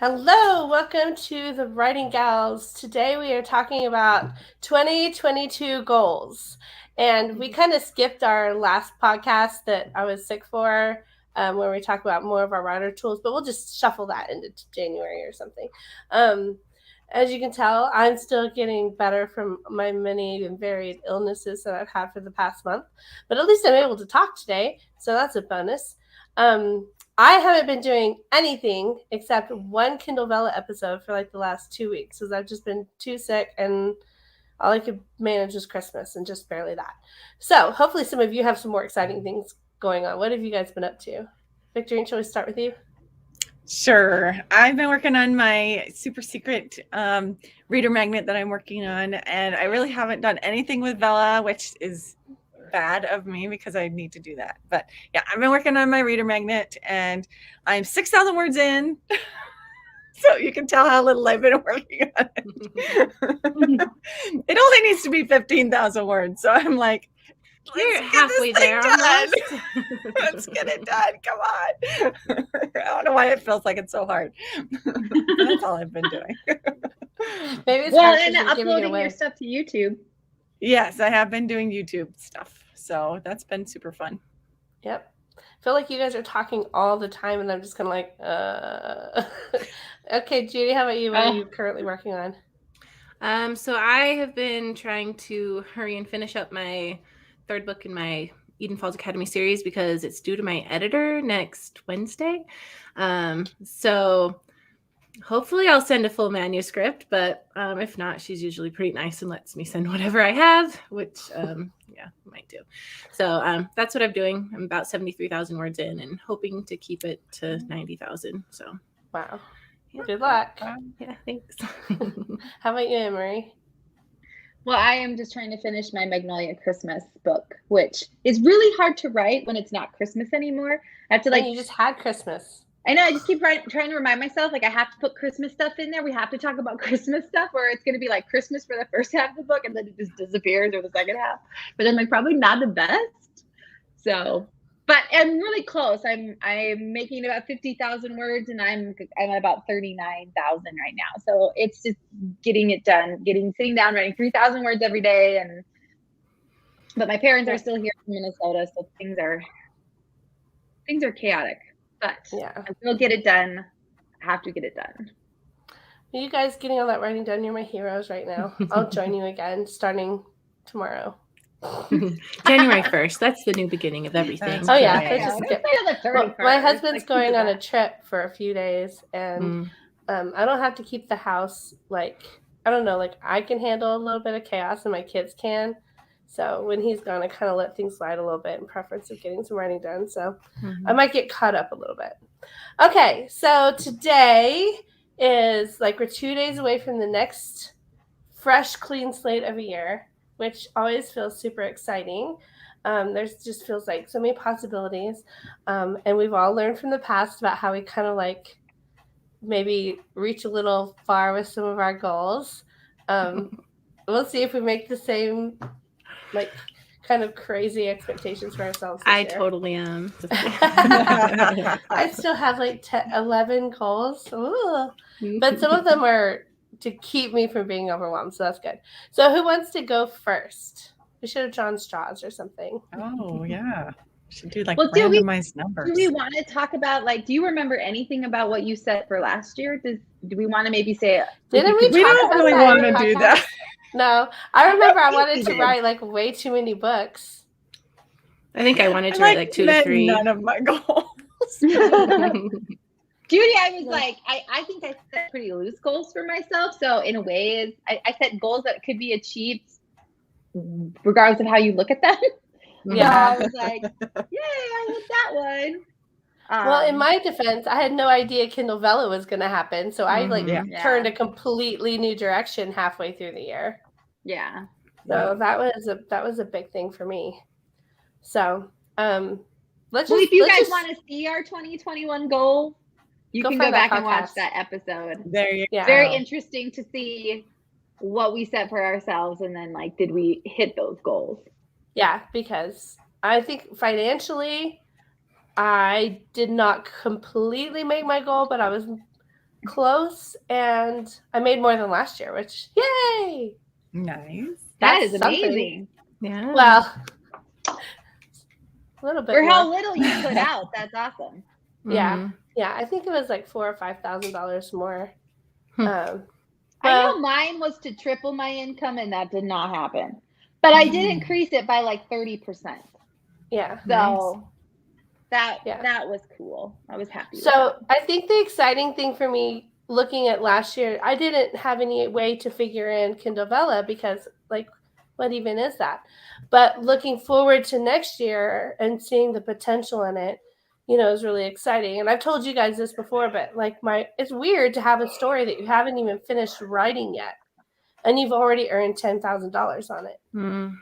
Hello, welcome to the Writing Gals. Today we are talking about 2022 goals. And we kind of skipped our last podcast that I was sick for, where we talk about more of our writer tools, but we'll just shuffle that into January or something. As you can tell, I'm still getting better from my many and varied illnesses that I've had for the past month, but at least I'm able to talk today, so that's a bonus. I haven't been doing anything except one Kindle Vella episode for like the last 2 weeks because I've just been too sick and all I could manage was Christmas and just barely that. So hopefully some of you have some more exciting things going on. What have you guys been up to? Victorian, shall we start with you? Sure. I've been working on my super secret reader magnet that I'm working on, and I really haven't done anything with Vella, which is bad of me because I need to do that. But yeah, I've been working on my reader magnet, and I'm 6,000 words in. So you can tell how little I've been working on it. It only needs to be 15,000 words. So I'm like, you're halfway there almost. Let's get it done. Come on. I don't know why it feels like it's so hard. That's all I've been doing. Maybe it's well, and uploading your stuff to YouTube. Yes, I have been doing YouTube stuff. So that's been super fun. Yep. I feel like you guys are talking all the time and I'm just kind of like, Okay, Judy, how about you? What are you currently working on? So I have been trying to hurry and finish up my third book in my Eden Falls Academy series because it's due to my editor next Wednesday. So hopefully I'll send a full manuscript, but if not, she's usually pretty nice and lets me send whatever I have, which yeah, I might do. So that's what I'm doing. I'm about 73,000 words in and hoping to keep it to 90,000. So wow. Yeah. Good luck. Yeah, thanks. How about you, Anne-Marie? Well, I am just trying to finish my Magnolia Christmas book, which is really hard to write when it's not Christmas anymore. I have to you just had Christmas. I know. I just keep trying to remind myself, like I have to put Christmas stuff in there. We have to talk about Christmas stuff, or it's going to be like Christmas for the first half of the book, and then it just disappears, or the second half. But then, like, probably not the best. So, but I'm really close. I'm making about 50,000 words, and I'm at about 39,000 right now. So it's just getting it done, sitting down, writing 3,000 words every day. But my parents are still here in Minnesota, so things are chaotic. But yeah, I will get it done. I have to get it done. Are you guys getting all that writing done? You're my heroes right now. I'll join you again starting tomorrow. January 1st. That's the new beginning of everything. Oh yeah. Well, my husband's going on a trip for a few days, and I don't have to keep the house like I don't know, like I can handle a little bit of chaos, and my kids can. So when he's gone, I kind of let things slide a little bit in preference of getting some writing done. So I might get caught up a little bit. Okay, so today is like we're 2 days away from the next fresh, clean slate of a year, which always feels super exciting. There's just feels like so many possibilities. And we've all learned from the past about how we kind of like maybe reach a little far with some of our goals. We'll see if we make the same like kind of crazy expectations for ourselves. I totally am. I still have like 11 goals. But some of them are to keep me from being overwhelmed. So that's good. So who wants to go first? We should have drawn straws or something. Oh, yeah. We should do like randomized numbers. Do we want to talk about do you remember anything about what you said for last year? Do we want to maybe say it? We don't really want to do that. No, I remember I wanted to write like way too many books. I think I wanted to write like 2 to 3. None of my goals. Judy, I was like, I think I set pretty loose goals for myself. So in a way, I set goals that could be achieved regardless of how you look at them. Yeah. So I was like, yay, I hit that one. Well, in my defense, I had no idea Kindle Vella was going to happen. So I turned a completely new direction halfway through the year. Yeah. So that was a big thing for me. So if you guys want to see our 2021 goal, you can go back and watch that episode. There you go. Very interesting to see what we set for ourselves and then did we hit those goals? Yeah, because I think financially I did not completely make my goal, but I was close, and I made more than last year, which yay! Nice. That That's is something. amazing. Yeah. Well, a little bit For more. how little you put out, that's awesome. Yeah, yeah. I think it was like $4,000 or $5,000 more. Hmm. I know mine was to triple my income, and that did not happen. But I did increase it by like 30%. Yeah. So Nice. that was cool. I was happy with So that. I think the exciting thing for me looking at last year, I didn't have any way to figure in Kindle Vella because like, what even is that? But looking forward to next year and seeing the potential in it, you know, is really exciting. And I've told you guys this before, but like it's weird to have a story that you haven't even finished writing yet, and you've already earned $10,000 on it.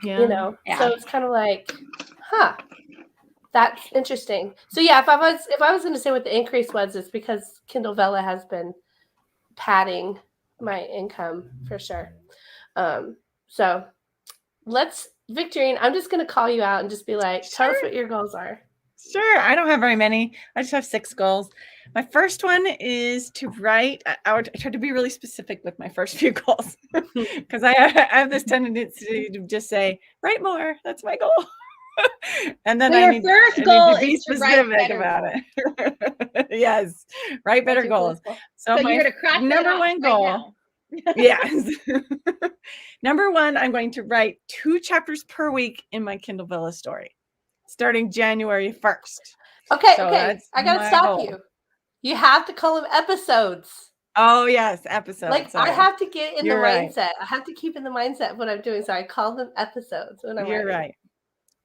Yeah. You know, Yeah. so it's kind of like, huh. That's interesting. So yeah, if I was going to say what the increase was, it's because Kindle Vella has been padding my income for sure. So let's, Victorian, I'm just going to call you out and just be like, tell us what your goals are. Sure. I don't have very many. I just have 6 goals. My first one is to write. I try to be really specific with my first few goals because I have this tendency to just say, write more. That's my goal. And then Well, I your need first goal to be is to write specific better about goals. it. Yes. Write better That's your goals. first goal. So So my you're going to crack number that off one right goal. now. Yes. Number 1, I'm going to write 2 chapters per week in my Kindle Vella story, starting January 1st. Okay, So okay. that's I got to my stop goal. you. You have to call them episodes. Oh, yes, episodes. Like, sorry. I have to get in You're the right. mindset. I have to keep in the mindset of what I'm doing. So I call them episodes when I'm You're writing. right.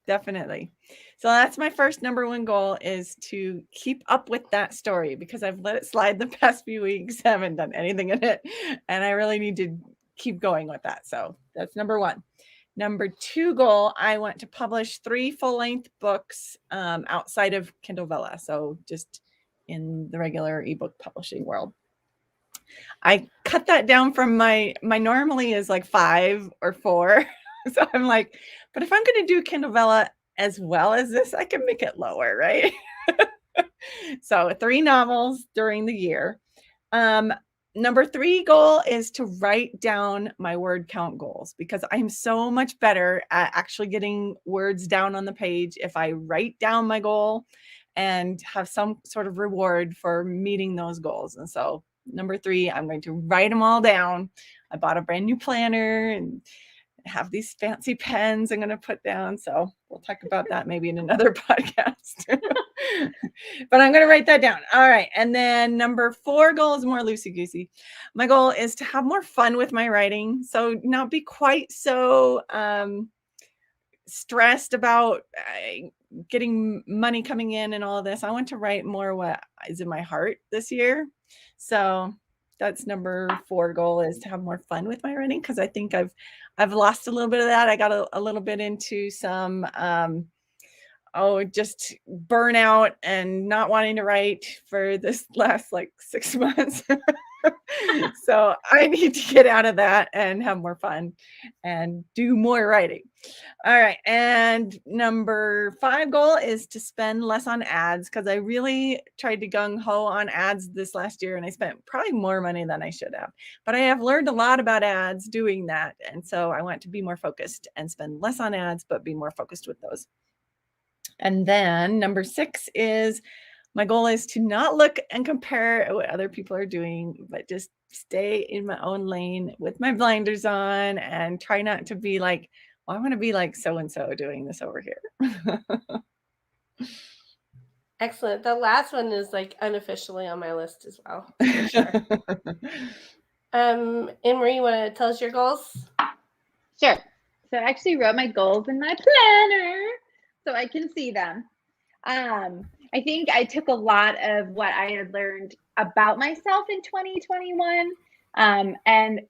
Definitely. So that's my first number 1 goal, is to keep up with that story because I've let it slide the past few weeks. I haven't done anything in it, and I really need to keep going with that. So that's number 1. Number 2 goal, I want to publish 3 full-length books outside of Kindle Vella. So just in the regular ebook publishing world. I cut that down from my normally is like 5 or 4. So I'm like, but if I'm going to do Kindle Vella as well as this, I can make it lower, right? So 3 novels during the year. Number 3 goal is to write down my word count goals because I'm so much better at actually getting words down on the page if I write down my goal and have some sort of reward for meeting those goals. And so number 3, I'm going to write them all down. I bought a brand new planner and have these fancy pens I'm going to put down. So we'll talk about that maybe in another podcast. But I'm going to write that down. All right. And then number 4 goal is more loosey-goosey. My goal is to have more fun with my writing. So not be quite so stressed about getting money coming in and all of this. I want to write more what is in my heart this year. So that's number 4 goal, is to have more fun with my writing, because I think I've lost a little bit of that. I got a little bit into some just burnout and not wanting to write for this last like 6 months. So I need to get out of that and have more fun and do more writing. All right. And number 5 goal is to spend less on ads, because I really tried to gung ho on ads this last year and I spent probably more money than I should have. But I have learned a lot about ads doing that. And so I want to be more focused and spend less on ads, but be more focused with those. And then number 6 is my goal is to not look and compare what other people are doing, but just stay in my own lane with my blinders on and try not to be like, well, I want to be like so-and-so doing this over here. Excellent. The last one is like unofficially on my list as well, for sure. Anne-Marie, you want to tell us your goals? Sure. So I actually wrote my goals in my planner so I can see them. I think I took a lot of what I had learned about myself in 2021 and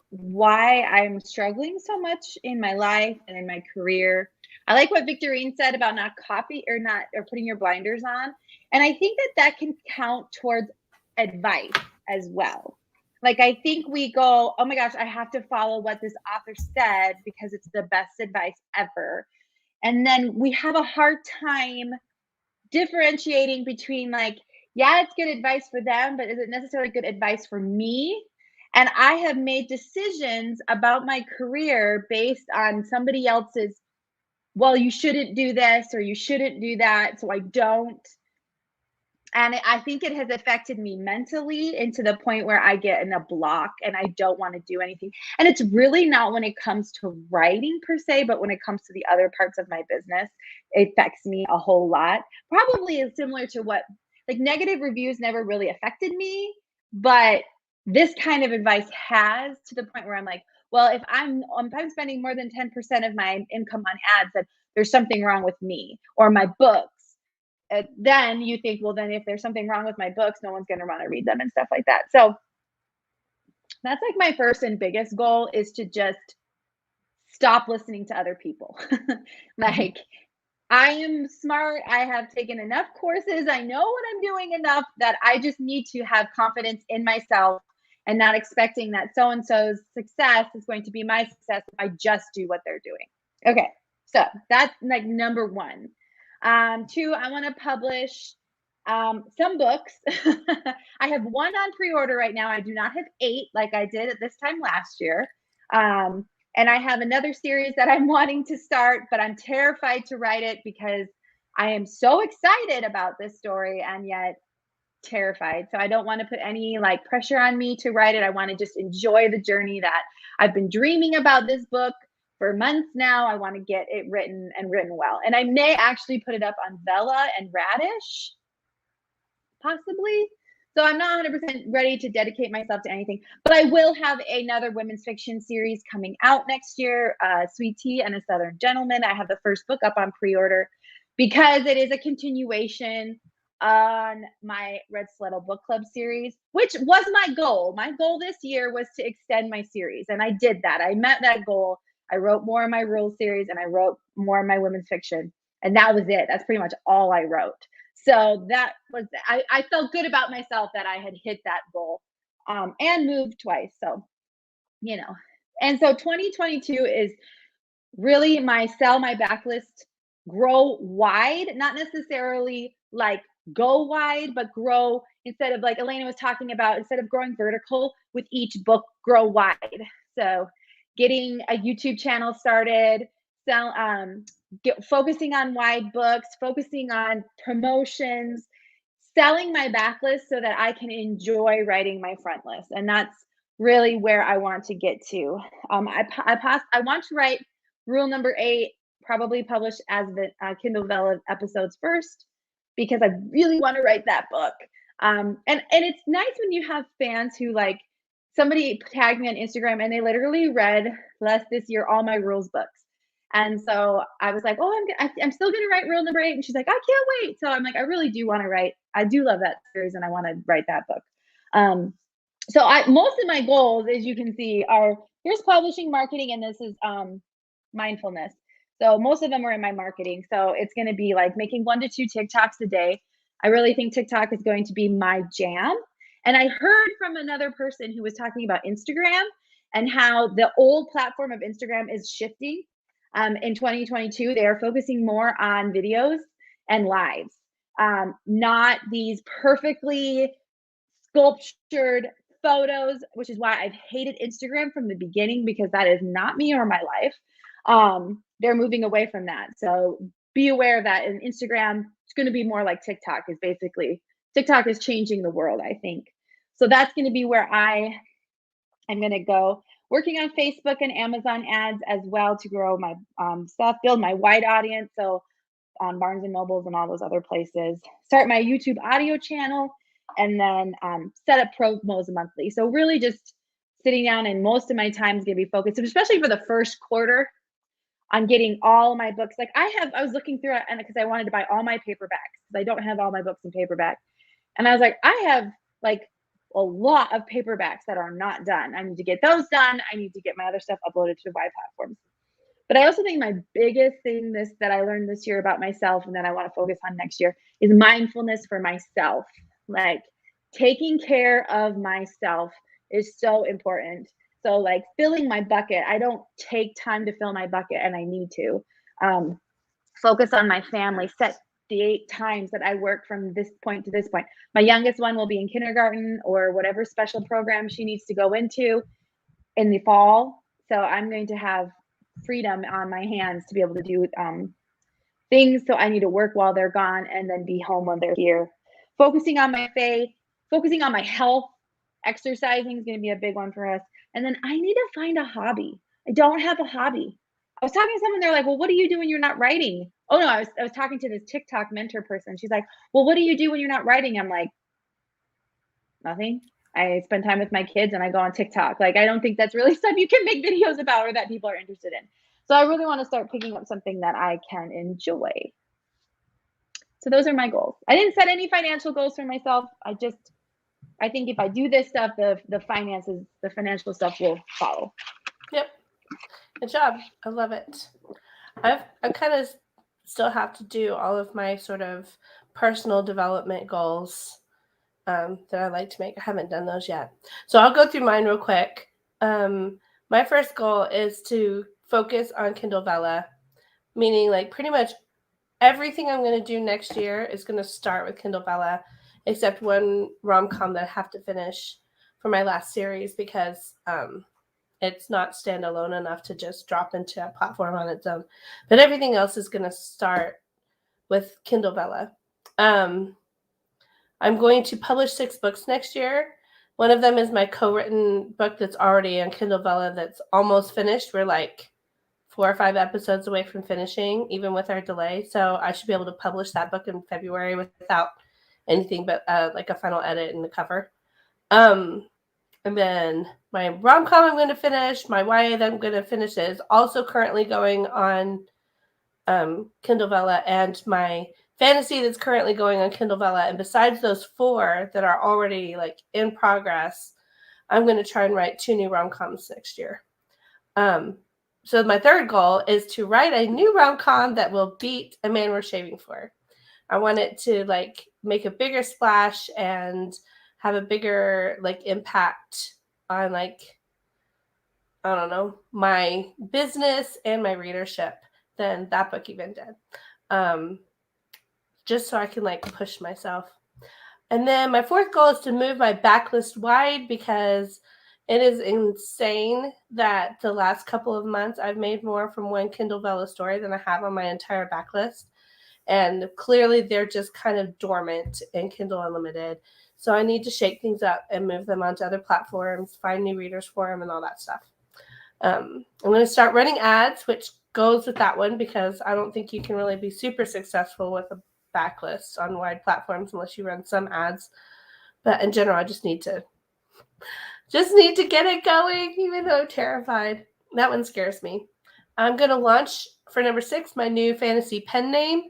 why I'm struggling so much in my life and in my career. I like what Victorian said about not putting your blinders on. And I think that can count towards advice as well. Like, I think we go, oh my gosh, I have to follow what this author said because it's the best advice ever. And then we have a hard time differentiating between like, yeah, it's good advice for them, but is it necessarily good advice for me? And I have made decisions about my career based on somebody else's, well, you shouldn't do this or you shouldn't do that, so I don't. And I think it has affected me mentally into the point where I get in a block and I don't want to do anything. And it's really not when it comes to writing per se, but when it comes to the other parts of my business, it affects me a whole lot. Probably is similar to what, like, negative reviews never really affected me, but this kind of advice has, to the point where I'm like, well, if I'm spending more than 10% of my income on ads, then there's something wrong with me or my books. Then you think, well, then if there's something wrong with my books, no one's going to want to read them and stuff like that. So that's like my first and biggest goal, is to just stop listening to other people. Like, I am smart. I have taken enough courses. I know what I'm doing enough that I just need to have confidence in myself and not expecting that so-and-so's success is going to be my success if I just do what they're doing. Okay. So that's like number one. 2, I want to publish some books. I have 1 on pre-order right now. I do not have 8 like I did at this time last year. And I have another series that I'm wanting to start, but I'm terrified to write it because I am so excited about this story and yet terrified. So I don't want to put any like pressure on me to write it. I want to just enjoy the journey that I've been dreaming about this book for months now. I want to get it written and written well. And I may actually put it up on Vella and Radish, possibly. So I'm not 100% ready to dedicate myself to anything, but I will have another women's fiction series coming out next year, Sweet Tea and a Southern Gentleman. I have the first book up on pre-order because it is a continuation on my Red Stiletto Book Club series, which was my goal. My goal this year was to extend my series, and I did that. I met that goal. I wrote more in my rules series, and I wrote more in my women's fiction, and that was it. That's pretty much all I wrote. So that was, I felt good about myself that I had hit that goal, and moved twice. So, you know, and so 2022 is really my sell my backlist, grow wide, not necessarily like go wide, but grow, instead of like Elena was talking about, instead of growing vertical with each book, grow wide. So getting a YouTube channel started, focusing on wide books, focusing on promotions, selling my backlist so that I can enjoy writing my front list. And that's really where I want to get to. I want to write rule number 8, probably published as the Kindle Vella episodes first, because I really want to write that book. And it's nice when you have fans who, like, somebody tagged me on Instagram and they literally read this year all my rules books. And so I was like, oh, I'm still going to write rule number 8. And she's like, I can't wait. So I'm like, I really do want to write. I do love that series and I want to write that book. So most of my goals, as you can see, are, here's publishing, marketing, and this is mindfulness. So most of them are in my marketing. So it's going to be like making 1 to 2 TikToks a day. I really think TikTok is going to be my jam. And I heard from another person who was talking about Instagram and how the old platform of Instagram is shifting. In 2022, they are focusing more on videos and lives, not these perfectly sculptured photos, which is why I've hated Instagram from the beginning, because that is not me or my life. They're moving away from that. So be aware of that. And Instagram, it's going to be more like TikTok. TikTok is changing the world, I think. So that's going to be where I'm going to go. Working on Facebook and Amazon ads as well to grow my stuff, build my wide audience. So on Barnes and Nobles and all those other places. Start my YouTube audio channel, and then set up promos monthly. So really just sitting down, and most of my time is going to be focused, especially for the first quarter, on getting all my books. Like I was looking through it, and because I wanted to buy all my paperbacks, because I don't have all my books in paperback. And I was like, I have like a lot of paperbacks that are not done. I need to get those done. I need to get my other stuff uploaded to Y platforms. But I also think my biggest thing that I learned this year about myself, and that I want to focus on next year, is mindfulness for myself. Like taking care of myself is so important. So like filling my bucket, I don't take time to fill my bucket, and I need to focus on my family, set date times that I work from this point to this point. My youngest one will be in kindergarten or whatever special program she needs to go into in the fall. So I'm going to have freedom on my hands to be able to do things. So I need to work while they're gone and then be home when they're here. Focusing on my faith, focusing on my health, exercising is going to be a big one for us. And then I need to find a hobby. I don't have a hobby. I was talking to someone, they're like, well, what do you do when you're not writing? Oh no, I was talking to this TikTok mentor person. She's like, well, what do you do when you're not writing? I'm like, nothing. I spend time with my kids and I go on TikTok. Like, I don't think that's really stuff you can make videos about or that people are interested in. So I really want to start picking up something that I can enjoy. So those are my goals. I didn't set any financial goals for myself. I think if I do this stuff, the finances, the financial stuff will follow. Yep. Good job. I love it. I kind of still have to do all of my sort of personal development goals that I like to make. I haven't done those yet. So I'll go through mine real quick. My first goal is to focus on Kindle Vella, meaning like pretty much everything I'm going to do next year is going to start with Kindle Vella, except one rom-com that I have to finish for my last series because it's not standalone enough to just drop into a platform on its own. But everything else is going to start with Kindle Vella. I'm going to publish 6 books next year. One of them is my co-written book that's already on Kindle Vella that's almost finished. We're like 4 or 5 episodes away from finishing, even with our delay. So I should be able to publish that book in February without anything but like a final edit and the cover. And then my rom-com I'm going to finish. My YA that I'm going to finish is also currently going on Kindle Vella, and my fantasy that's currently going on Kindle Vella. And besides those 4 that are already like in progress, I'm going to try and write 2 new rom-coms next year. So my third goal is to write a new rom-com that will beat A Man Worth Shaving For. I want it to like make a bigger splash and have a bigger like impact on like, I don't know, my business and my readership than that book even did. Just so I can like push myself. And then my 4th goal is to move my backlist wide because it is insane that the last couple of months I've made more from one Kindle Vella story than I have on my entire backlist. And clearly they're just kind of dormant in Kindle Unlimited. So I need to shake things up and move them onto other platforms, find new readers for them and all that stuff. I'm going to start running ads, which goes with that one because I don't think you can really be super successful with a backlist on wide platforms unless you run some ads. But in general, I just need to get it going, even though I'm terrified. That one scares me. I'm going to launch for number 6 my new fantasy pen name,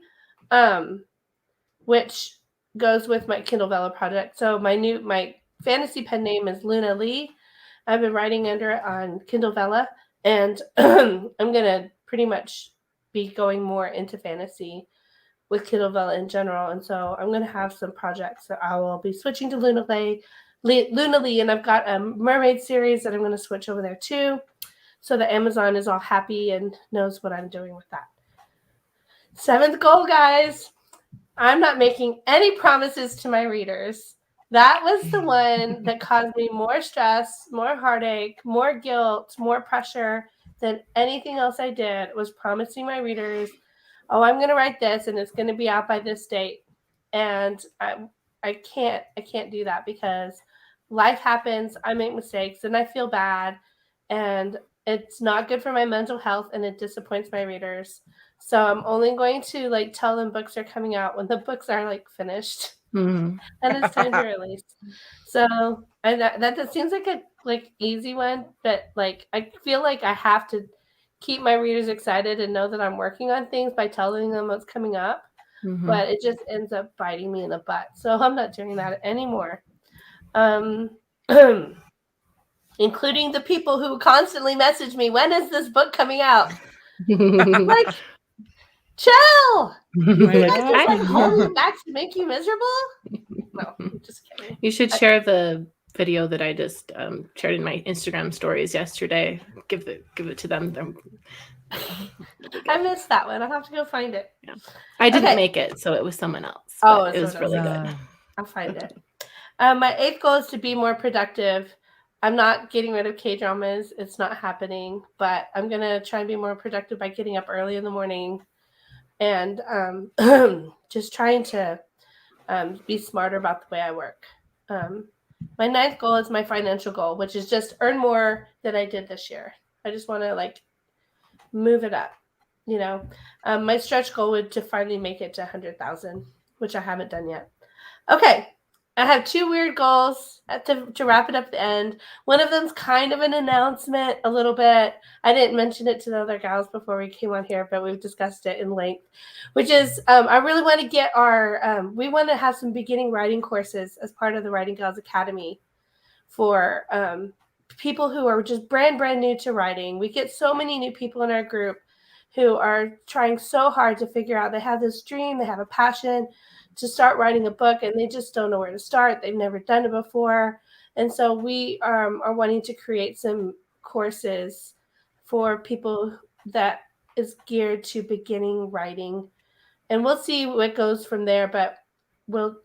which goes with my Kindle Vella project. So my fantasy pen name is Luna Lee. I've been writing under it on Kindle Vella, and I'm going to pretty much be going more into fantasy with Kindle Vella in general. And so I'm going to have some projects that I will be switching to Luna Lee, and I've got a mermaid series that I'm going to switch over there too, so that Amazon is all happy and knows what I'm doing with that. 7th goal, guys. I'm not making any promises to my readers. That was the one that caused me more stress, more heartache, more guilt, more pressure than anything else I did, was promising my readers, oh, I'm going to write this and it's going to be out by this date. And I can't do that because life happens. I make mistakes and I feel bad, and it's not good for my mental health, and it disappoints my readers. So I'm only going to like tell them books are coming out when the books are like finished and it's time to release. So that seems like a easy one, but like I feel like I have to keep my readers excited and know that I'm working on things by telling them what's coming up. But it just ends up biting me in the butt. So I'm not doing that anymore. Including the people who constantly message me, when is this book coming out? Like, chill. I'm holding back to make you miserable? No, I'm just kidding. You should share the video that I just shared in my Instagram stories yesterday. Give it to them. I missed that one. I'll have to go find it. Yeah. I didn't make it, so it was someone else. Oh, it was really good. I'll find it. My 8th goal is to be more productive. I'm not getting rid of K-dramas. It's not happening, but I'm going to try and be more productive by getting up early in the morning and just trying to be smarter about the way I work. My 9th goal is my financial goal, which is just earn more than I did this year. I just want to move it up, My stretch goal would to finally make it to 100,000, which I haven't done yet. Okay. I have 2 weird goals to wrap it up at the end. One of them's kind of an announcement a little bit. I didn't mention it to the other gals before we came on here, but we've discussed it in length, which is I really want to get we want to have some beginning writing courses as part of the Writing Gals Academy for people who are just brand new to writing. We get so many new people in our group who are trying so hard to figure out they have this dream, they have a passion to start writing a book, and they just don't know where to start. They've never done it before. And so we are wanting to create some courses for people that is geared to beginning writing. And we'll see what goes from there, but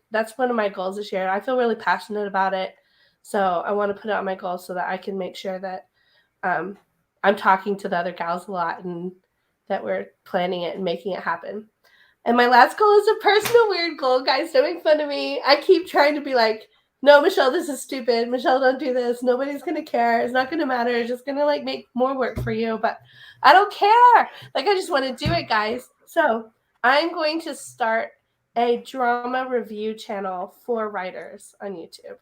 that's one of my goals this year. I feel really passionate about it. So I want to put out my goals so that I can make sure that I'm talking to the other gals a lot and that we're planning it and making it happen. And my last goal is a personal weird goal. Guys, don't make fun of me. I keep trying to be like, no, Michelle, this is stupid. Michelle, don't do this. Nobody's going to care. It's not going to matter. It's just going to make more work for you. But I don't care. I just want to do it, guys. So I'm going to start a drama review channel for writers on YouTube.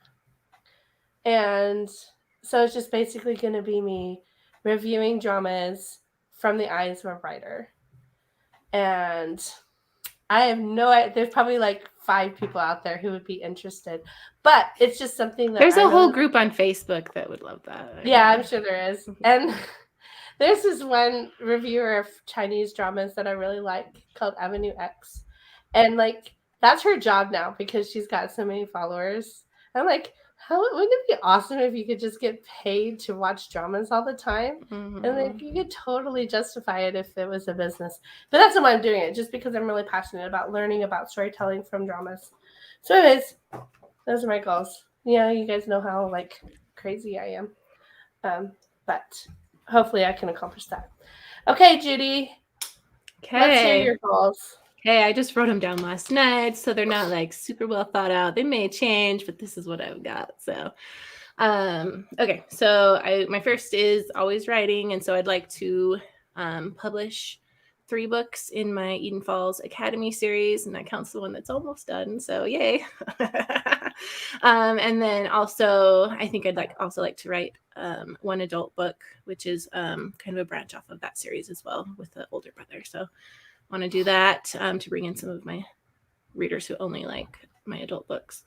And so it's just basically going to be me reviewing dramas from the eyes of a writer. And I have no idea. There's probably 5 people out there who would be interested, but it's just something that there's a whole group on Facebook that would love that. Yeah, I'm sure there is. And there's this one reviewer of Chinese dramas that I really like called Avenue X. And that's her job now because she's got so many followers. I'm like, wouldn't it be awesome if you could just get paid to watch dramas all the time? Mm-hmm. And you could totally justify it if it was a business. But that's why I'm doing it, just because I'm really passionate about learning about storytelling from dramas. So anyways, those are my goals. You guys know how crazy I am. But hopefully I can accomplish that. Okay, Judy. Okay. Let's hear your goals. Okay, I just wrote them down last night, so they're not super well thought out. They may change, but this is what I've got. So, okay. So my first is always writing, and so I'd like to publish 3 books in my Eden Falls Academy series, and that counts the one that's almost done. So yay! And then also, I think I'd also like to write 1 adult book, which is kind of a branch off of that series as well with the older brother. So. Want to do that to bring in some of my readers who only like my adult books.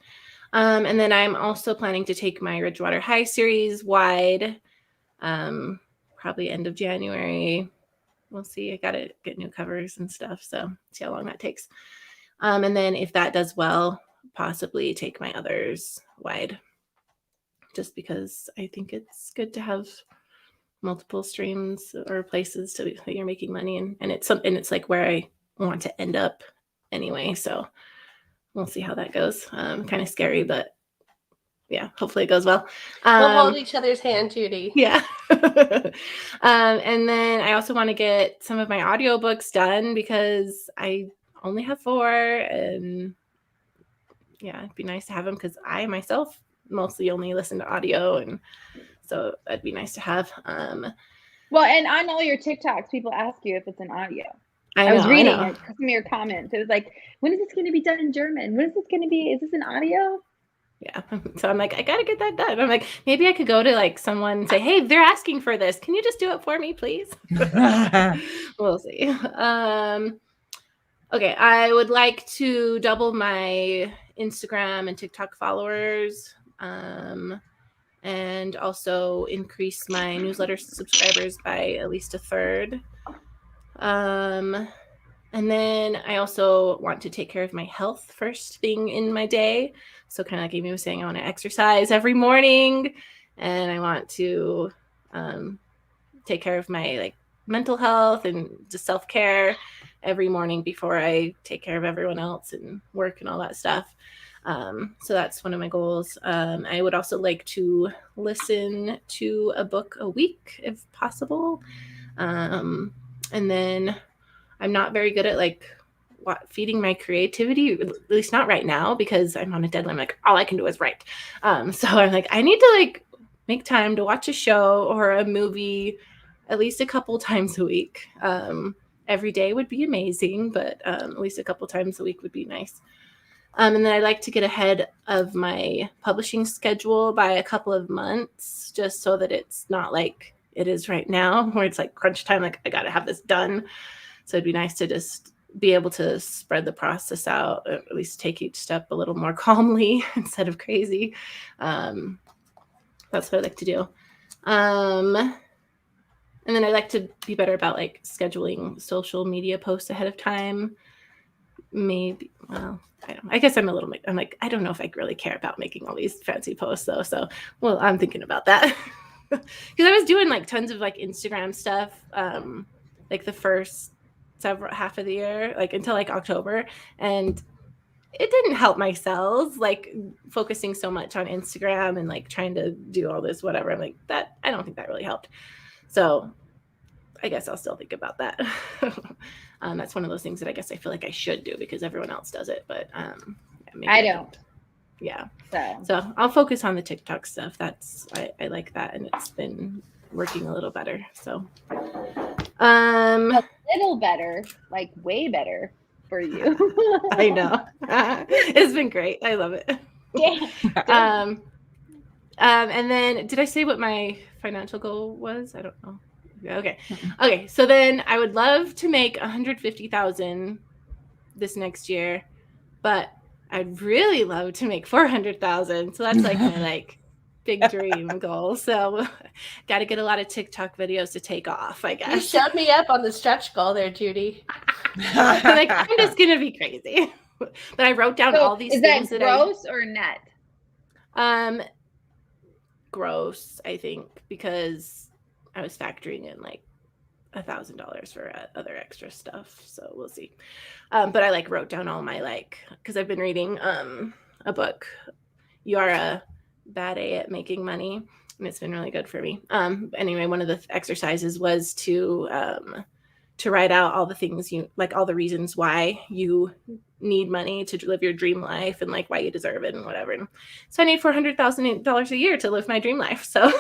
And then I'm also planning to take my Ridgewater High series wide, probably end of January. We'll see. I got to get new covers and stuff, so see how long that takes. And then if that does well, possibly take my others wide, just because I think it's good to have multiple streams or places that you're making money and it's something. It's where I want to end up anyway, so we'll see how that goes. Kind of scary, but yeah, hopefully it goes well. We'll hold each other's hand, Judy. Yeah. And then I also want to get some of my audiobooks done because I only have 4, and yeah, it'd be nice to have them because I myself mostly only listen to audio, and so that'd be nice to have. Well, and on all your TikToks, people ask you if it's an audio. I was reading it, some of your comments. It was like, when is this going to be done in German? When is this going to be? Is this an audio? Yeah. So I'm like, I got to get that done. I'm like, maybe I could go to someone and say, hey, they're asking for this. Can you just do it for me, please? We'll see. Okay. I would like to double my Instagram and TikTok followers. And also increase my newsletter subscribers by at least 1/3. And then I also want to take care of my health first thing in my day. So kind of like Amy was saying, I want to exercise every morning, and I want to take care of my mental health and just self-care every morning before I take care of everyone else and work and all that stuff. So that's one of my goals. I would also like to listen to a book a week if possible. And then I'm not very good at like feeding my creativity, at least not right now, because I'm on a deadline. Like all I can do is write. So I'm like, I need to like make time to watch a show or a movie at least a couple times a week. Every day would be amazing, but at least a couple times a week would be nice. And then I like to get ahead of my publishing schedule by a couple of months, just so that it's not like it is right now, where it's like crunch time, like I got to have this done. So it'd be nice to just be able to spread the process out, or at least take each step a little more calmly instead of crazy. That's what I like to do. And then I like to be better about like scheduling social media posts ahead of time. Maybe, well, I guess I'm like, I don't know if I really care about making all these fancy posts though. So, well, I'm thinking about that because I was doing like tons of like Instagram stuff, like the first half of the year, like until like October, and it didn't help my sales, like focusing so much on Instagram and like trying to do all this, whatever. I'm like that. I don't think that really helped. So I guess I'll still think about that. That's one of those things that I guess I feel like I should do because everyone else does it, but I don't. Yeah. So I'll focus on the TikTok stuff. I like that, and it's been working a little better. So a little better, like way better for you. I know. It's been great. I love it. Yeah. And then did I say what my financial goal was? I don't know. Okay. So then I would love to make 150,000 this next year, but I'd really love to make 400,000. So that's like my like big dream goal. So got to get a lot of TikTok videos to take off, I guess. You showed me up on the stretch goal there, Judy. Like I'm just gonna be crazy. But I wrote down all these things. Is that gross or net? Gross, I think, because I was factoring in like $1,000 for other extra stuff. So we'll see. But I like wrote down all my because I've been reading a book, You Are a Bad A at Making Money, and it's been really good for me. Anyway, one of the exercises was to write out all the things all the reasons why you need money to live your dream life and like why you deserve it and whatever. And so I need $400,000 a year to live my dream life. So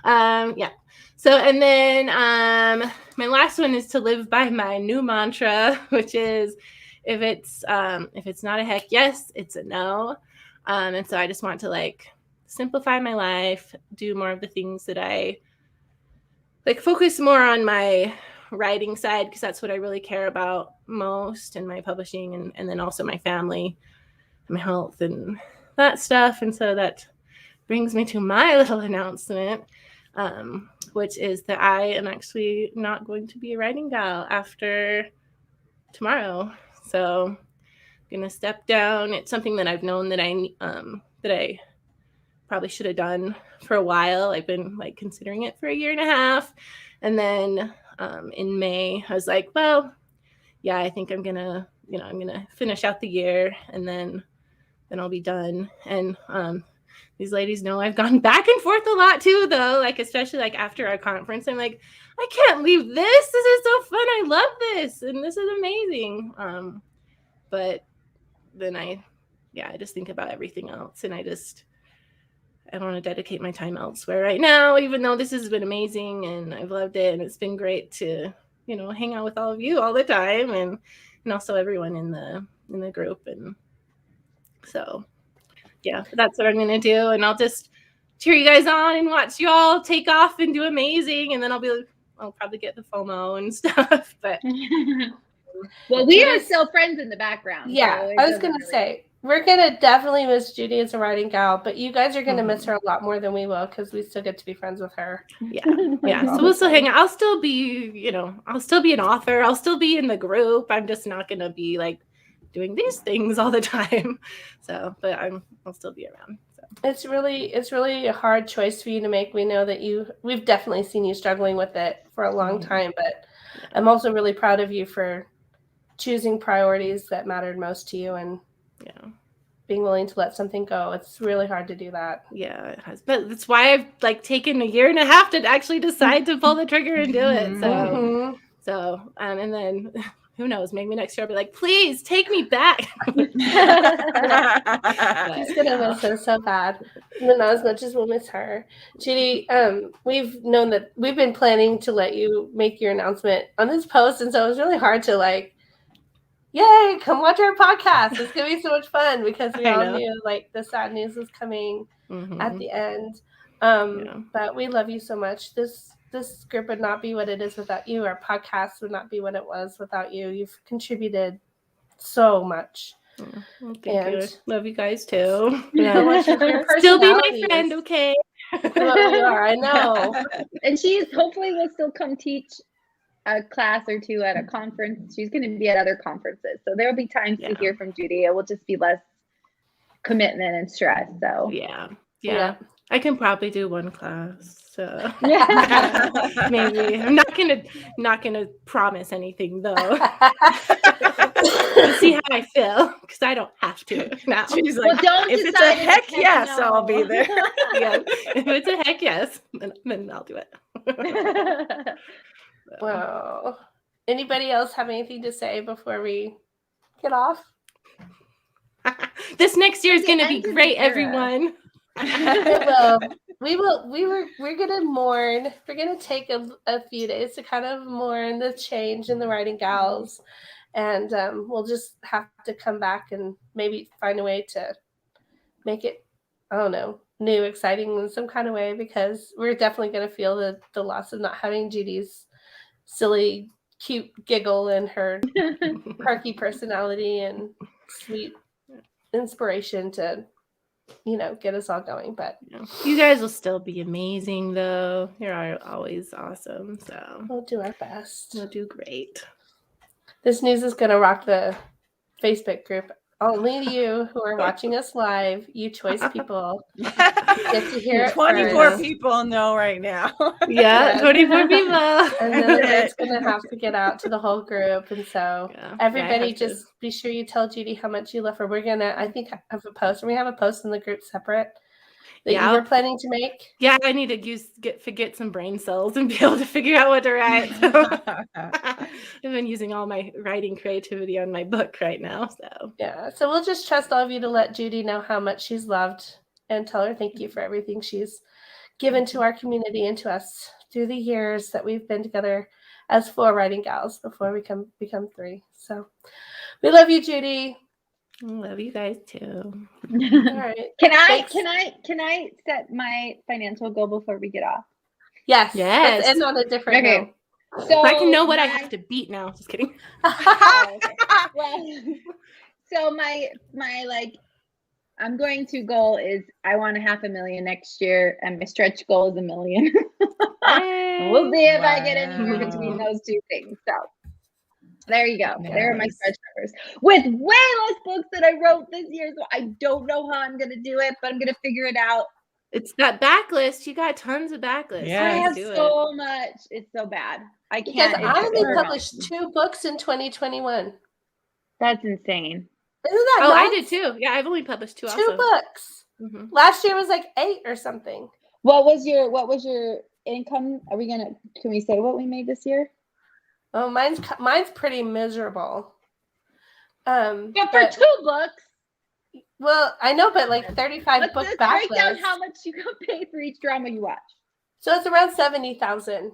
yeah. So, and then my last one is to live by my new mantra, which is if it's not a heck yes, it's a no. And so I just want to like simplify my life, do more of the things that I like, focus more on my writing side, because that's what I really care about most, and my publishing, and then also my family, my health, and that stuff. And so that brings me to my little announcement, which is that I am actually not going to be a writing gal after tomorrow. So I'm gonna step down. It's something that I've known that I probably should have done for a while. I've been like considering it for 1.5 years. And then in May, I was like, well, yeah, I think I'm gonna finish out the year, and then I'll be done. And these ladies know I've gone back and forth a lot too, though, like especially like after our conference, I'm like, I can't leave this. This is so fun. I love this, and this is amazing. But then I just think about everything else, and I want to dedicate my time elsewhere right now, even though this has been amazing and I've loved it, and it's been great to, hang out with all of you all the time, and also everyone in the group. And so, yeah, that's what I'm going to do. And I'll just cheer you guys on and watch you all take off and do amazing. And then I'll probably get the FOMO and stuff, but. Well, we are still friends in the background. Yeah, so I was going to say, we're going to definitely miss Judy as a writing gal, but you guys are going to miss her a lot more than we will, because we still get to be friends with her. Yeah. So we'll still hang out. I'll still be, I'll still be an author. I'll still be in the group. I'm just not going to be like doing these things all the time. So, but I'll still be around. So It's really a hard choice for you to make. We know that we've definitely seen you struggling with it for a long time, but I'm also really proud of you for choosing priorities that mattered most to you and being willing to let something go. It's really hard to do that. Yeah, it has. But that's why I've like taken 1.5 years to actually decide to pull the trigger and do it. So, and then who knows, maybe next year I'll be like, please take me back. She's gonna miss us so bad, but not as much as we'll miss her. Judy, we've known that we've been planning to let you make your announcement on this post, and so it was really hard to like, yay, come watch our podcast. It's gonna be so much fun because we all knew like the sad news was coming at the end. But we love you so much. This group would not be what it is without you. Our podcast would not be what it was without you. You've contributed so much. Well, thank you. Love you guys too. So much of your still be my friend, okay? Well, we are, I know. And she's hopefully will still come teach a class or two at a conference. She's going to be at other conferences, so there will be times to hear from Judy. It will just be less commitment and stress. So yeah. I can probably do one class. So maybe I'm not gonna promise anything though. We'll see how I feel because I don't have to now. She's like, if it's a heck yes, I'll be there. If it's a heck yes, then I'll do it. Wow. Anybody else have anything to say before we get off? This next year is going to be great, everyone. We're gonna mourn. We're gonna take a few days to kind of mourn the change in the Writing Gals, and we'll just have to come back and maybe find a way to make it, I don't know, new, exciting in some kind of way, because we're definitely gonna feel the loss of not having Judy's silly, cute giggle and her quirky personality and sweet inspiration to get us all going. But you guys will still be amazing though. You're always awesome, so we'll do our best. We'll do great. This news is going to rock the Facebook group. Only you who are watching us live, you choice people, get to hear it 24 first. people know right now. 24 people. And then it's going to have to get out to the whole group. And so everybody just be sure you tell Judy how much you love her. We're going to, I think, have a post. We have a post in the group separate that you were planning to make. Yeah, I need to get some brain cells and be able to figure out what to write. I've been using all my writing creativity on my book right now. So we'll just trust all of you to let Judy know how much she's loved and tell her thank you for everything she's given to our community and to us through the years that we've been together as 4 Writing Gals before we become 3. So we love you, Judy. Love you guys too. All right. Can I set my financial goal before we get off? Yes. Let's end on a different note. So I can know what I have to beat now. Just kidding. Well, so my I'm going to goal is I want $500,000 next year, and my stretch goal is $1 million. We'll see if I get anywhere between those two things. So there you go. Nice. There are my stretch numbers with way less books that I wrote this year. So I don't know how I'm going to do it, but I'm going to figure it out. It's that backlist. You got tons of backlists. Yeah, I have so much. It's so bad. I can't. Because I only published 2 books in 2021. That's insane. Isn't that nuts? I did too. Yeah, I've only published 2 also. 2 books. Mm-hmm. Last year was like 8 or something. What was your income? Can we say what we made this year? Oh, mine's pretty miserable. But for 2 books. Well, I know, but like 35 book backlist. Break down how much you got paid for each drama you watch. So it's around 70,000,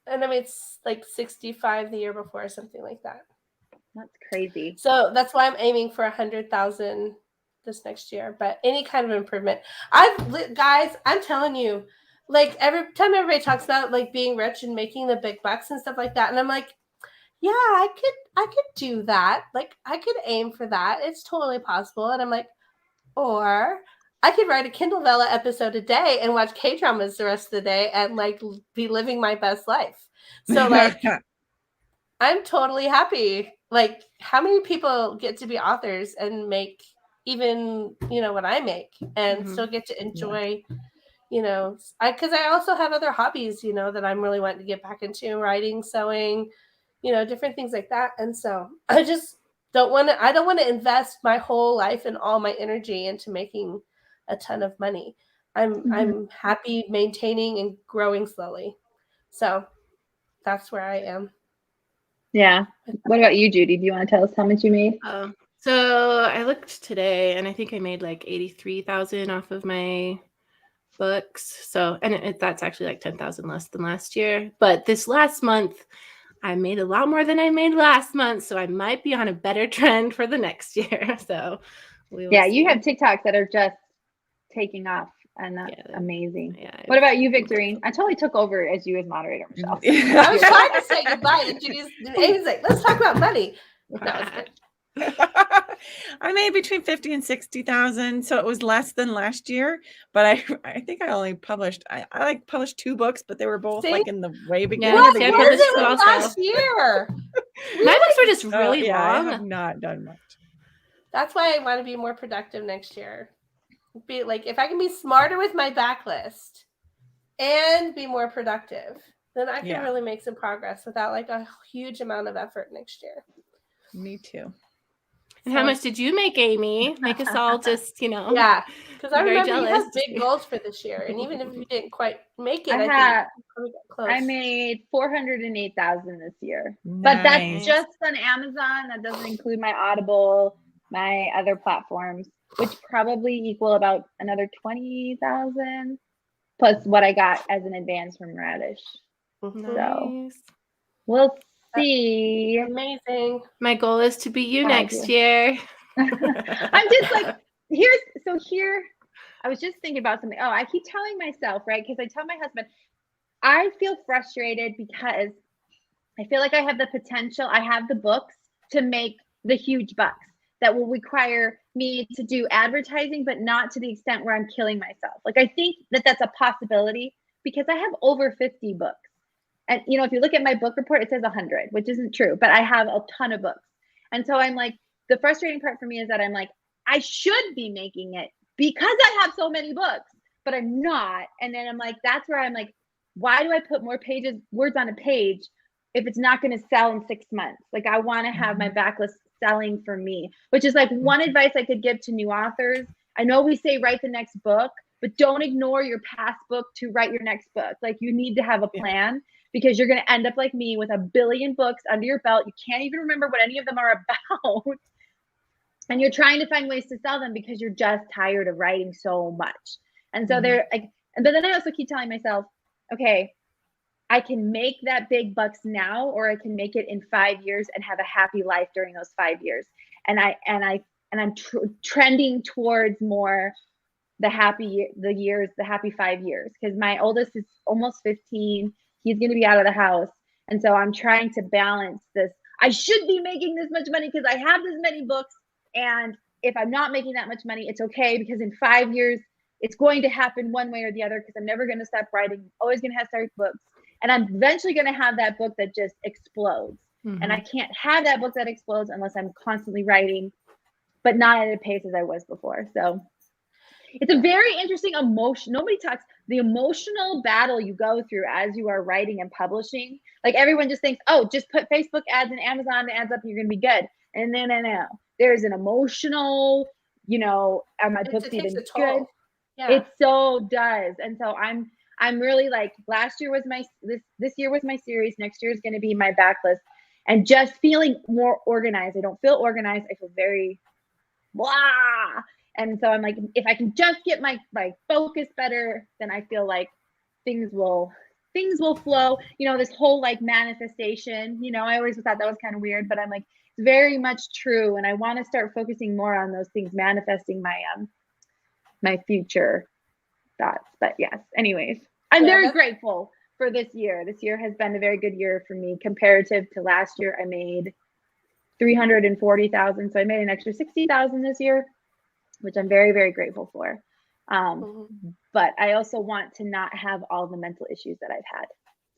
and I mean it's like 65 the year before, or something like that. That's crazy. So that's why I'm aiming for 100,000 this next year. But any kind of improvement, guys, I'm telling you, like every time everybody talks about like being rich and making the big bucks and stuff like that, and I'm like, yeah, I could do that. Like I could aim for that. It's totally possible. And I'm like, or I could write a Kindle Vella episode a day and watch K-dramas the rest of the day and like be living my best life. So like, I'm totally happy. Like, how many people get to be authors and make even, you know, what I make and still get to enjoy, you know, because I also have other hobbies, you know, that I'm really wanting to get back into, writing, sewing, you know, different things like that. And so I just don't want to invest my whole life and all my energy into making a ton of money. I'm happy maintaining and growing slowly. So that's where I am. Yeah. What about you, Judy? Do you want to tell us how much you made? So I looked today, and I think I made like 83,000 off of my books. So, and that's actually like 10,000 less than last year. But this last month, I made a lot more than I made last month. So I might be on a better trend for the next year. So we will see. You have TikToks that are just taking off. And that's amazing. Yeah, what about you, Victorian? I totally took over as you as moderator, Michelle. I was trying to say goodbye, and Amy's like, let's talk about money. I made between 50 and 60,000, so it was less than last year. But I think I only published I published 2 books, but they were both like in the way beginning of the year. What was it last year? My books were just really long. I have not done much. That's why I want to be more productive next year. Be like, if I can be smarter with my backlist and be more productive, then I can really make some progress without like a huge amount of effort next year. Me too. And how much did you make, Amy? Make us all just, you know. Yeah, because I remember you had big goals for this year, and even if you didn't quite make it, I think you probably got close. I made 408,000 this year, but that's just on Amazon. That doesn't include my Audible, my other platforms, which probably equal about another 20,000 plus what I got as an advance from Radish. So we'll see. Amazing. My goal is to be you next year. I'm just like, here, I was just thinking about something. Oh, I keep telling myself, right? Because I tell my husband, I feel frustrated because I feel like I have the potential, I have the books to make the huge bucks that will require me to do advertising, but not to the extent where I'm killing myself. Like, I think that that's a possibility because I have over 50 books. And, you know, if you look at my book report, it says 100, which isn't true, but I have a ton of books. And so I'm like, the frustrating part for me is that I'm like, I should be making it because I have so many books, but I'm not. And then I'm like, that's where I'm like, why do I put more words on a page if it's not going to sell in 6 months? Like, I want to have my backlist selling for me, which is like one advice I could give to new authors. I know we say write the next book, but don't ignore your past book to write your next book. Like, you need to have a plan because you're going to end up like me with a billion books under your belt. You can't even remember what any of them are about. And you're trying to find ways to sell them because you're just tired of writing so much. And so they're like, but then I also keep telling myself, okay, I can make that big bucks now, or I can make it in 5 years and have a happy life during those 5 years. And I'm trending towards more the happy 5 years, because my oldest is almost 15. He's going to be out of the house. And so I'm trying to balance this. I should be making this much money because I have this many books. And if I'm not making that much money, it's okay, because in 5 years, it's going to happen one way or the other, because I'm never going to stop writing. I'm always going to have start books. And I'm eventually going to have that book that just explodes. And I can't have that book that explodes unless I'm constantly writing, but not at a pace as I was before. So it's a very interesting emotion. Nobody talks the emotional battle you go through as you are writing and publishing. Like, everyone just thinks, oh, just put Facebook ads and Amazon ads up, you're going to be good. And no. There's an emotional, you know, are my books even good? Yeah. It so does. And so I'm really like, last year was this year was my series. Next year is going to be my backlist, and just feeling more organized. I don't feel organized. I feel very blah. And so I'm like, if I can just get my focus better, then I feel like things will flow. You know, this whole like manifestation, you know, I always thought that was kind of weird, but I'm like, it's very much true. And I want to start focusing more on those things, manifesting my future thoughts. But yes, anyways, I'm very grateful for this year. This year has been a very good year for me comparative to last year. I made 340,000. So I made an extra 60,000 this year, which I'm very, very grateful for. But I also want to not have all the mental issues that I've had.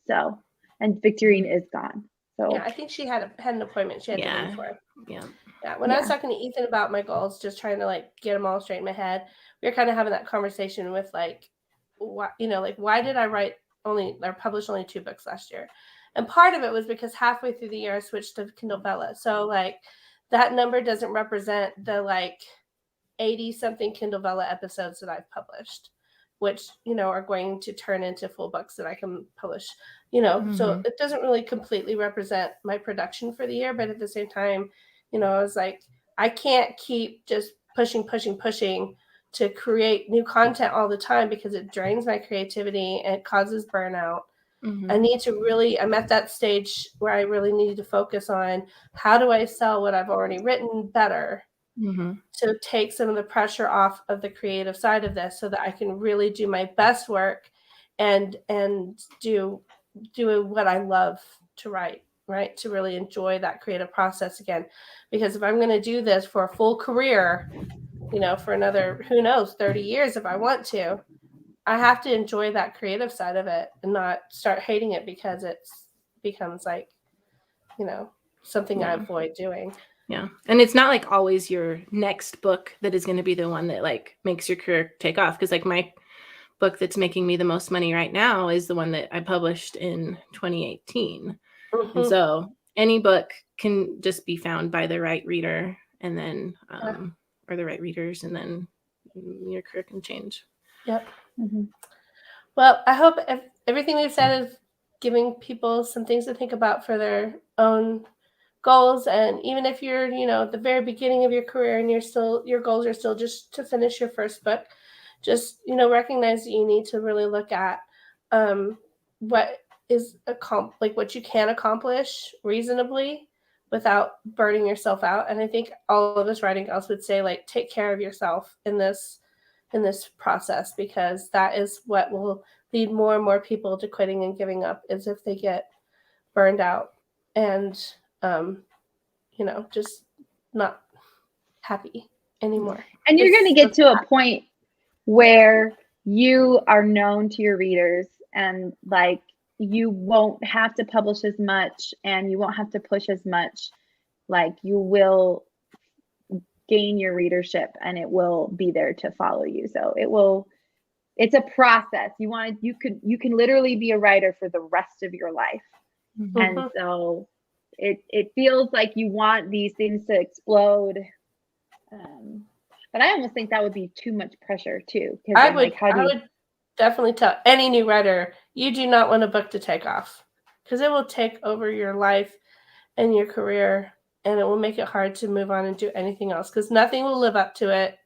So, and Victorian is gone. So yeah, I think she had an appointment she had to leave for. Yeah. When I was talking to Ethan about my goals, just trying to like get them all straight in my head, we were kind of having that conversation with like, why, like why did I write or publish only 2 books last year? And part of it was because halfway through the year I switched to Kindle Vella. So like that number doesn't represent the like 80 something Kindle Vella episodes that I've published, which, are going to turn into full books that I can publish, so it doesn't really completely represent my production for the year. But at the same time, I was like, I can't keep just pushing to create new content all the time because it drains my creativity and it causes burnout. I'm at that stage where I really need to focus on how do I sell what I've already written better to take some of the pressure off of the creative side of this so that I can really do my best work and do what I love to write, right? To really enjoy that creative process again. Because if I'm going to do this for a full career, for another, who knows, 30 years if I want to, I have to enjoy that creative side of it and not start hating it because it becomes like, something I avoid doing. Yeah. And it's not like always your next book that is going to be the one that like makes your career take off. Cause like my book that's making me the most money right now is the one that I published in 2018. And so any book can just be found by the right reader and then, or the right readers, and then your career can change. Yep. Well, I hope everything we've said is giving people some things to think about for their own goals. And even if you're, at the very beginning of your career and your goals are still just to finish your first book, just, recognize that you need to really look at what is what you can accomplish reasonably without burning yourself out. And I think all of us writing gals would say, like, take care of yourself in this process, because that is what will lead more and more people to quitting and giving up, is if they get burned out and just not happy anymore. And you're going to get to a point where you are known to your readers, and like you won't have to publish as much and you won't have to push as much. Like you will gain your readership and it will be there to follow you. So it's a process. You can literally be a writer for the rest of your life. And so it feels like you want these things to explode. But I almost think that would be too much pressure too. I would definitely tell any new writer, you do not want a book to take off, because it will take over your life and your career, and it will make it hard to move on and do anything else, because nothing will live up to it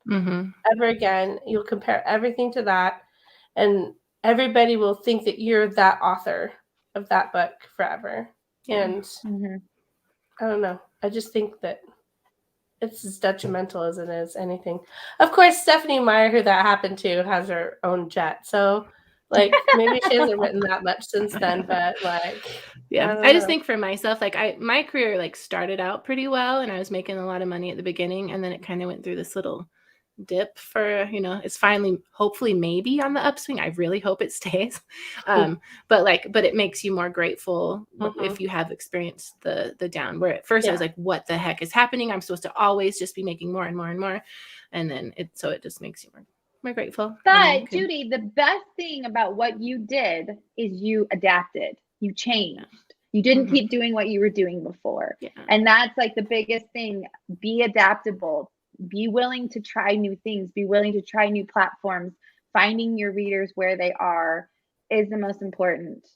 ever again. You'll compare everything to that, and everybody will think that you're that author of that book forever. And I don't know. I just think that it's as detrimental as it is anything. Of course, Stephanie Meyer, who that happened to, has her own jet. So, like, maybe she hasn't written that much since then, but like, I just think for myself, like my career like started out pretty well and I was making a lot of money at the beginning, and then it kind of went through this little dip for, it's finally hopefully maybe on the upswing. I really hope it stays. But it makes you more grateful if you have experienced the down, where at first I was like, what the heck is happening? I'm supposed to always just be making more and more and more. And then it just makes you more grateful. But Judy, the best thing about what you did is you adapted, you changed. You didn't keep doing what you were doing before. And that's like the biggest thing. Be adaptable. Be willing to try new things, be willing to try new platforms. Finding your readers where they are is the most important.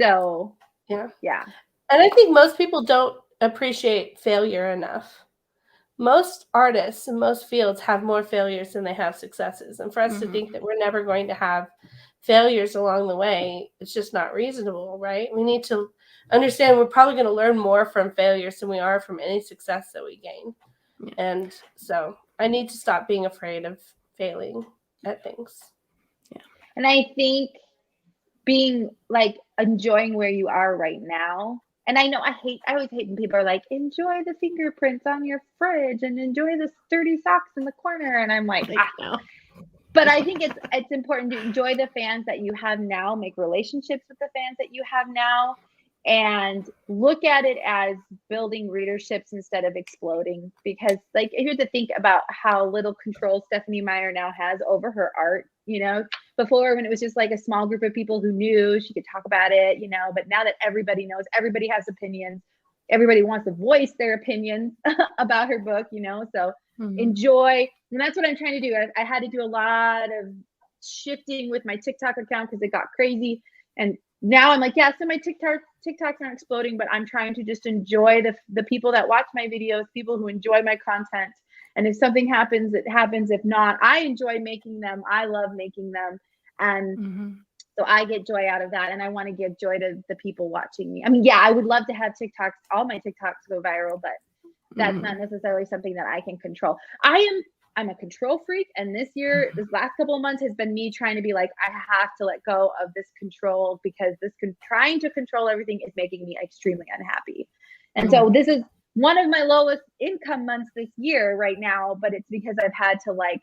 So, yeah. And I think most people don't appreciate failure enough. Most artists in most fields have more failures than they have successes. And for us to think that we're never going to have failures along the way, it's just not reasonable, right? We need to understand we're probably going to learn more from failures than we are from any success that we gain. And so I need to stop being afraid of failing at things. And I think being like enjoying where you are right now. And I know I always hate when people are like, enjoy the fingerprints on your fridge and enjoy the sturdy socks in the corner. And I'm like, no. But I think it's important to enjoy the fans that you have now, make relationships with the fans that you have now, and look at it as building readerships instead of exploding. Because like, if you have to think about how little control Stephenie Meyer now has over her art, you know, before when it was just like a small group of people who knew, she could talk about it, you know, but now that everybody knows, everybody has opinions, everybody wants to voice their opinions about her book, you know, so enjoy. And that's what I'm trying to do. I had to do a lot of shifting with my TikTok account because it got crazy. And now I'm like, yeah, so my TikToks aren't exploding, but I'm trying to just enjoy the people that watch my videos, people who enjoy my content. And if something happens, it happens. If not, I enjoy making them. I love making them. And so I get joy out of that. And I want to give joy to the people watching me. I mean, yeah, I would love to have TikToks, all my TikToks go viral, but that's not necessarily something that I can control. I'm a control freak. And this last couple of months has been me trying to be like, I have to let go of this control, because trying to control everything is making me extremely unhappy. And so this is one of my lowest income months this year right now, but it's because I've had to like,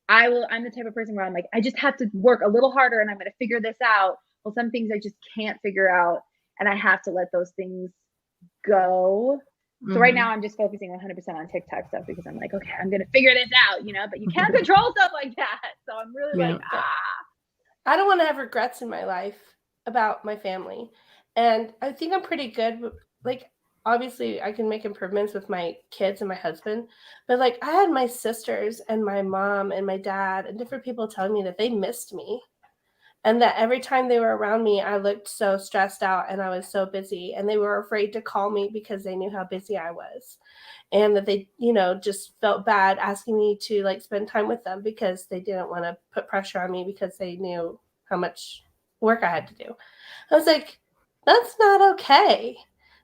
I'm the type of person where I'm like, I just have to work a little harder and I'm going to figure this out. Well, some things I just can't figure out, and I have to let those things go. So right now I'm just focusing 100% on TikTok stuff, because I'm like, okay, I'm going to figure this out, you know, but you can't control stuff like that. So I'm really like, I don't want to have regrets in my life about my family. And I think I'm pretty good with, like, obviously I can make improvements with my kids and my husband, but like I had my sisters and my mom and my dad and different people telling me that they missed me. And that every time they were around me, I looked so stressed out and I was so busy, and they were afraid to call me because they knew how busy I was, and that they, you know, just felt bad asking me to like spend time with them because they didn't want to put pressure on me because they knew how much work I had to do. I was like, that's not okay.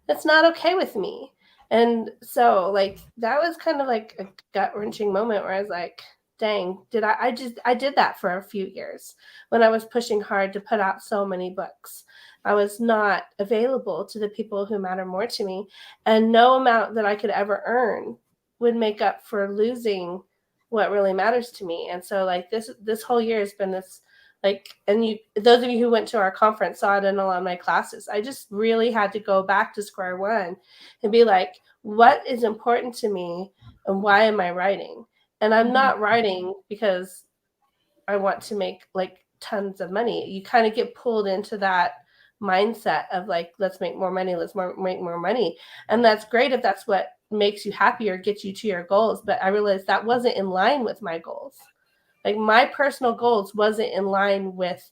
That's not okay with me. And so like, that was kind of like a gut wrenching moment where I was like, dang, I did that for a few years when I was pushing hard to put out so many books. I was not available to the people who matter more to me, and no amount that I could ever earn would make up for losing what really matters to me. And so like this whole year has been this like, and those of you who went to our conference saw it in a lot of my classes. I just really had to go back to square one and be like, what is important to me and why am I writing? And I'm not writing because I want to make like tons of money. You kind of get pulled into that mindset of like, let's make more money. Let's make more money. And that's great if that's what makes you happy or gets you to your goals. But I realized that wasn't in line with my goals. Like my personal goals wasn't in line with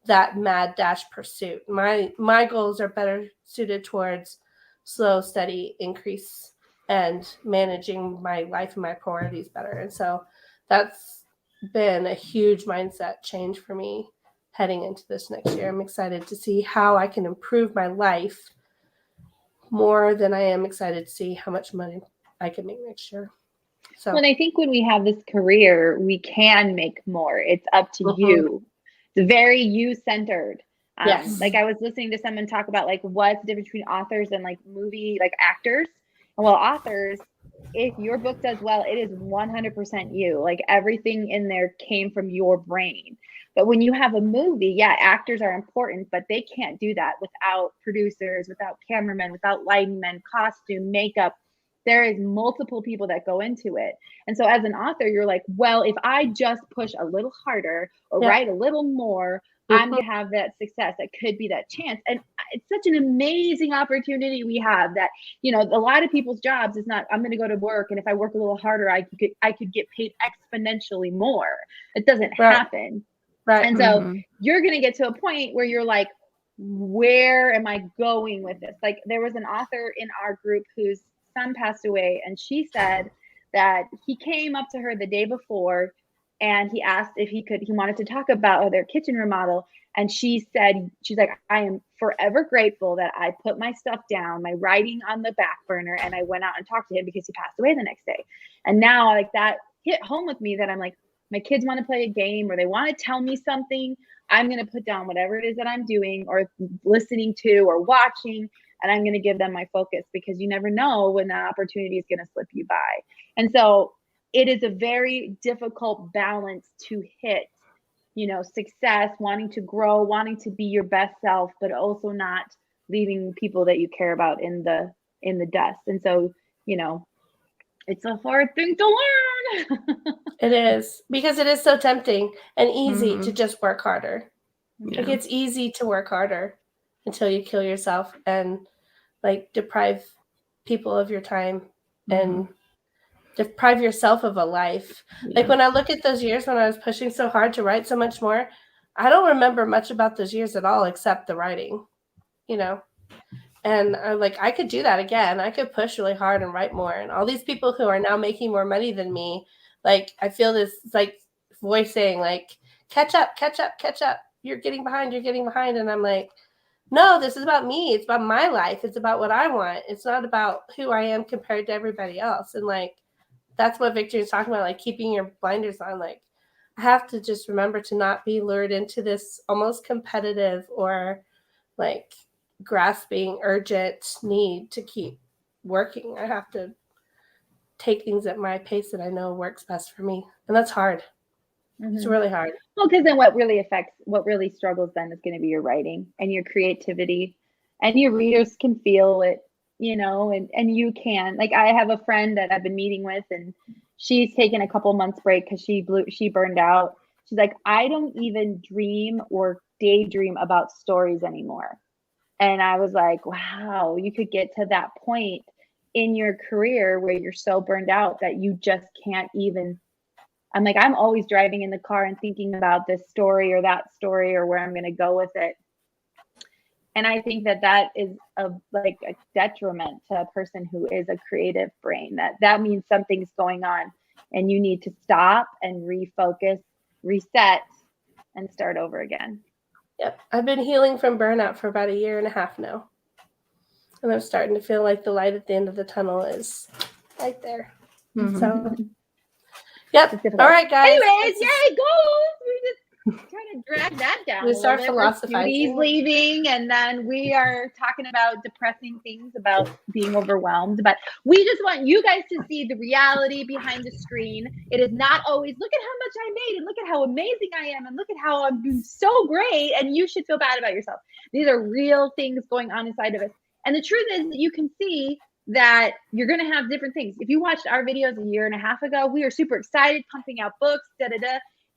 that mad dash pursuit. My goals are better suited towards slow, steady increase and managing my life and my priorities better. And so that's been a huge mindset change for me heading into this next year. I'm excited to see how I can improve my life more than I am excited to see how much money I can make next year. So, well, and I think when we have this career, we can make more. It's up to you. It's very you-centered. Yes. Like I was listening to someone talk about like what's the difference between authors and like movie like actors. And well, authors, if your book does well, it is 100% you. Like everything in there came from your brain. But when you have a movie, yeah, actors are important, but they can't do that without producers, without cameramen, without lighting men, costume, makeup. There is multiple people that go into it. And so as an author, you're like, well, if I just push a little harder or write a little more, I'm going to have that success. That could be that chance. And it's such an amazing opportunity we have that, you know, a lot of people's jobs is not, I'm going to go to work, and if I work a little harder, I could get paid exponentially more. It doesn't happen. Right. And so you're going to get to a point where you're like, where am I going with this? Like there was an author in our group whose son passed away, and she said that he came up to her the day before and he asked if he wanted to talk about their kitchen remodel. And she said, she's like, I am forever grateful that I put my stuff down, my writing on the back burner, and I went out and talked to him because he passed away the next day. And now like that hit home with me that I'm like, my kids want to play a game or they want to tell me something, I'm going to put down whatever it is that I'm doing or listening to or watching, and I'm going to give them my focus, because you never know when that opportunity is going to slip you by. And so it is a very difficult balance to hit, you know, success, wanting to grow, wanting to be your best self, but also not leaving people that you care about in the dust. And so, it's a hard thing to learn. It is, because it is so tempting and easy to just work harder. Yeah. Like, it's easy to work harder until you kill yourself and like deprive people of your time and deprive yourself of a life. Yeah. Like, when I look at those years when I was pushing so hard to write so much more, I don't remember much about those years at all except the writing, and I could do that again. I could push really hard and write more. And all these people who are now making more money than me, like, I feel this like voice saying like, catch up, catch up, catch up. You're getting behind. You're getting behind. And I'm like, no, this is about me. It's about my life. It's about what I want. It's not about who I am compared to everybody else. And like, that's what Victor is talking about, like keeping your blinders on. Like, I have to just remember to not be lured into this almost competitive or like grasping, urgent need to keep working. I have to take things at my pace that I know works best for me. And that's hard. It's really hard. Well, because then what really struggles then is going to be your writing and your creativity, and your readers can feel it, and you can. Like, I have a friend that I've been meeting with, and she's taken a couple months break because she burned out. She's like, I don't even dream or daydream about stories anymore. And I was like, wow, you could get to that point in your career where you're so burned out that you just can't even. I'm like, I'm always driving in the car and thinking about this story or that story or where I'm going to go with it. And I think that is a detriment to a person who is a creative brain. That means something's going on and you need to stop and refocus, reset, and start over again. Yep. I've been healing from burnout for about 1.5 years now. And I'm starting to feel like the light at the end of the tunnel is right there. So, yep. All right, guys. Anyways, yay, goals. We just trying to drag that down. We start philosophizing. Judy's leaving, and then we are talking about depressing things about being overwhelmed. But we just want you guys to see the reality behind the screen. It is not always, look at how much I made, and look at how amazing I am, and look at how I'm doing so great, and you should feel bad about yourself. These are real things going on inside of us. And the truth is that you can see that you're going to have different things. If you watched our videos 1.5 years ago, we were super excited, pumping out books,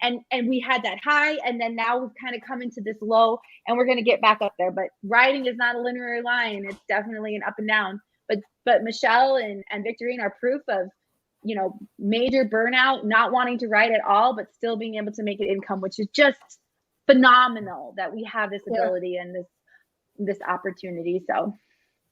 and we had that high, and then now we've kind of come into this low, and we're going to get back up there. But writing is not a linear line. It's definitely an up and down. But Michelle and Victorian are proof of, major burnout, not wanting to write at all, but still being able to make an income, which is just phenomenal that we have this ability and this opportunity. So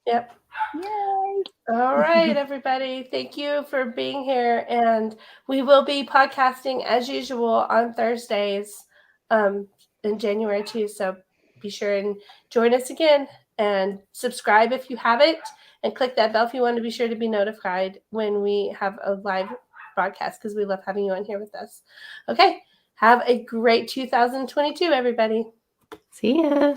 yep. Yay. All right, everybody. Thank you for being here. And we will be podcasting as usual on Thursdays in January too. So be sure and join us again and subscribe if you haven't, and click that bell if you want to be sure to be notified when we have a live broadcast, because we love having you on here with us. Okay. Have a great 2022, everybody. See ya.